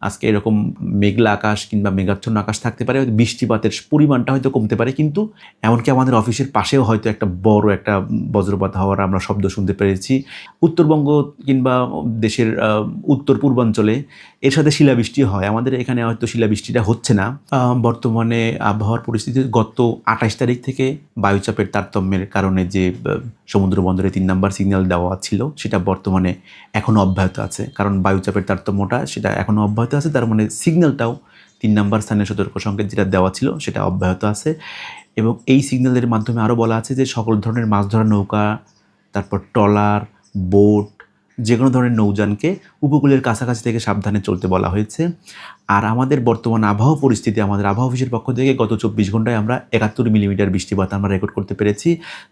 আজকে এরকম মেঘলা আকাশ কিংবা মেঘাচ্ছন্ন আকাশ থাকতে পারে, বৃষ্টিপাতের পরিমাণটা হয়তো কমতে পারে, কিন্তু এমনকি আমাদের অফিসের পাশেও হয়তো একটা বড় একটা বজ্রপাত হওয়ার আমরা শব্দ শুনতে পেরেছি। উত্তরবঙ্গ কিংবা দেশের উত্তর পূর্বাঞ্চলে এর সাথে শিলাবৃষ্টি হয়। আমাদের এখানে হয়তো শিলাবৃষ্টিটা হচ্ছে না। বর্তমানে আবহাওয়ার পরিস্থিতি গত ২৮ তারিখ থেকে বায়ুচাপের তারতম্যের কারণে যে সমুদ্র বন্দরে ৩ নাম্বার সিগন্যাল দেওয়া ছিল সেটা বর্তমানে এখনও অব্যাহত আছে। কারণ বায়ুচাপের তারতম্যটা সেটা এখনও অব্যাহত আছে, তার মানে সিগন্যালটাও ৩ নাম্বার স্থানীয় সতর্ক সংকেত যেটা দেওয়া ছিল সেটা অব্যাহত আছে। এবং এই সিগন্যালের মাধ্যমে আরও বলা আছে যে সকল ধরনের মাছ ধরার নৌকা, তারপর ট্রলার, বোট, যে কোনো ধরনের নৌযানকে উপকূলের কাছাকাছি থেকে সাবধানে চলতে বলা হয়েছে। আর আমাদের বর্তমান আবহাওয়া পরিস্থিতি, আমাদের আবহাওয়া অফিসের পক্ষ থেকে গত ২৪ ঘন্টায় আমরা ৭১ মিলিমিটার বৃষ্টিপাত আমরা রেকর্ড করতে পেরেছি,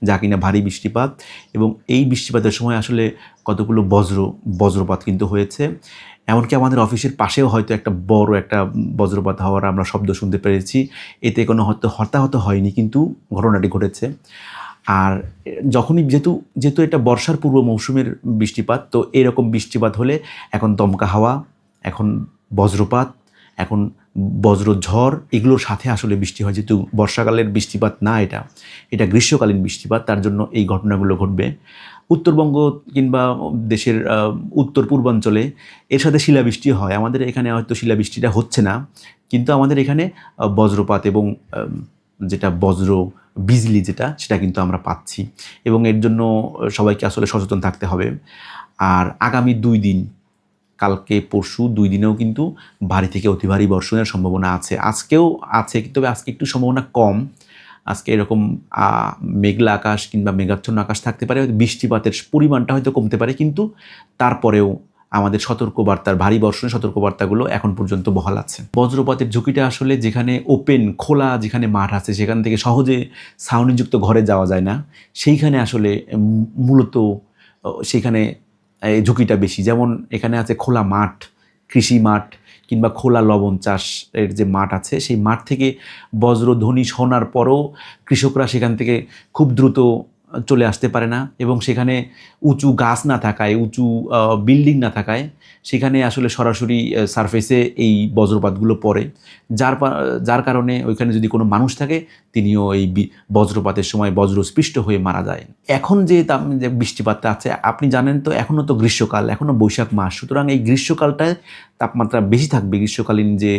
যা কিনা ভারী বৃষ্টিপাত। এবং এই বৃষ্টিপাতের সময় আসলে কতগুলো বজ্রপাত কিন্তু হয়েছে। এমনকি আমাদের অফিসের পাশেও হয়তো একটা বড় একটা বজ্রপাত হওয়ার আমরা শব্দ শুনতে পেরেছি। এতে কোনো হয়তো হতাহত হয়নি, কিন্তু ঘটনাটি ঘটেছে। আর যখনই যেহেতু এটা বর্ষার পূর্ব মৌসুমের বৃষ্টিপাত, তো এরকম বৃষ্টিপাত হলে এখন দমকা হাওয়া, এখন বজ্রপাত, এখন বজ্রঝড়, এগুলোর সাথে আসলে বৃষ্টি হয়। যেহেতু বর্ষাকালের বৃষ্টিপাত না, এটা গ্রীষ্মকালীন বৃষ্টিপাত, তার জন্য এই ঘটনাগুলো ঘটবে। উত্তরবঙ্গ কিংবা দেশের উত্তর পূর্বাঞ্চলে এর সাথে শিলাবৃষ্টি হয়। আমাদের এখানে হয়তো শিলাবৃষ্টিটা হচ্ছে না, কিন্তু আমাদের এখানে বজ্রপাত এবং যেটা বিজলি সেটা কিন্তু আমরা পাচ্ছি, এবং এর জন্য সবাইকে আসলে সচেতন থাকতে হবে। আর আগামী ২ দিন, কালকে পরশু ২ দিনেও কিন্তু ভারী থেকে অতি ভারী বর্ষণের সম্ভাবনা আছে। আজকেও আছে, তবে আজকে একটু সম্ভাবনা কম। আজকে এরকম মেঘলা আকাশ কিংবা মেঘাচ্ছন্ন আকাশ থাকতে পারে, বৃষ্টিপাতের পরিমাণটা হয়তো কমতে পারে, কিন্তু তারপরেও আমাদের সতর্কবার্তার ভারী বর্ষণের সতর্কবার্তাগুলো এখন পর্যন্ত বহাল আছে। বজ্রপাতের ঝুঁকিটা আসলে যেখানে ওপেন খোলা যেখানে মাঠ আছে, সেখান থেকে সহজে ছাউনিযুক্ত ঘরে যাওয়া যায় না, সেইখানে আসলে মূলত সেখানে ঝুঁকিটা বেশি। যেমন এখানে আছে খোলা মাঠ, কৃষি মাঠ কিংবা খোলা লবণ চাষের যে মাঠ আছে, সেই মাঠ থেকে বজ্রধ্বনি শোনার পরও কৃষকরা সেখান থেকে খুব দ্রুত চলে আসতে পারে না, এবং সেখানে উঁচু গাছ না থাকায়, উঁচু বিল্ডিং না থাকায় সেখানে আসলে সরাসরি সারফেসে এই বজ্রপাতগুলো পড়ে, যার কারণে ওইখানে যদি কোনো মানুষ থাকে তিনিও এই বজ্রপাতের সময় বজ্রস্পৃষ্ট হয়ে মারা যায়। এখন যে বৃষ্টিপাতটা আছে, আপনি জানেন তো, এখনও তো গ্রীষ্মকাল, এখনও বৈশাখ মাস, সুতরাং এই গ্রীষ্মকালটায় তাপমাত্রা বেশি থাকবে। গ্রীষ্মকালীন যে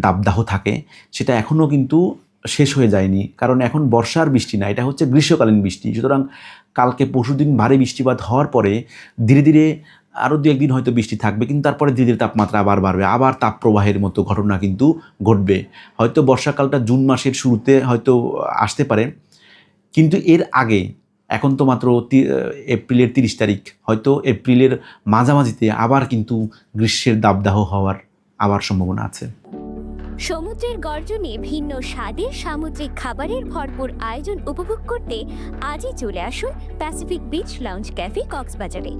দাবদাহ থাকে সেটা এখনও কিন্তু শেষ হয়ে যায়নি, কারণ এখন বর্ষার বৃষ্টি না, এটা হচ্ছে গ্রীষ্মকালীন বৃষ্টি। সুতরাং কালকে পরশুদিন ভারী বৃষ্টিপাত হওয়ার পরে ধীরে ধীরে আরও ২-১ দিন হয়তো বৃষ্টি থাকবে, কিন্তু তারপরে ধীরে ধীরে তাপমাত্রা আবার বাড়বে, আবার তাপপ্রবাহের মতো ঘটনা কিন্তু ঘটবে। হয়তো বর্ষাকালটা জুন মাসের শুরুতে হয়তো আসতে পারে, কিন্তু এর আগে, এখন তো মাত্র এপ্রিলের ৩০ তারিখ, হয়তো এপ্রিলের মাঝামাঝিতে আবার কিন্তু গ্রীষ্মের দাবদাহ হওয়ার আবার সম্ভাবনা আছে। সমুদ্রের গর্জনে ভিন্ন স্বাদের সামুদ্রিক খাবারের ভরপুর আয়োজন উপভোগ করতে আজই চলে আসুন প্যাসিফিক বিচ লাউঞ্জ ক্যাফে কক্সবাজারে।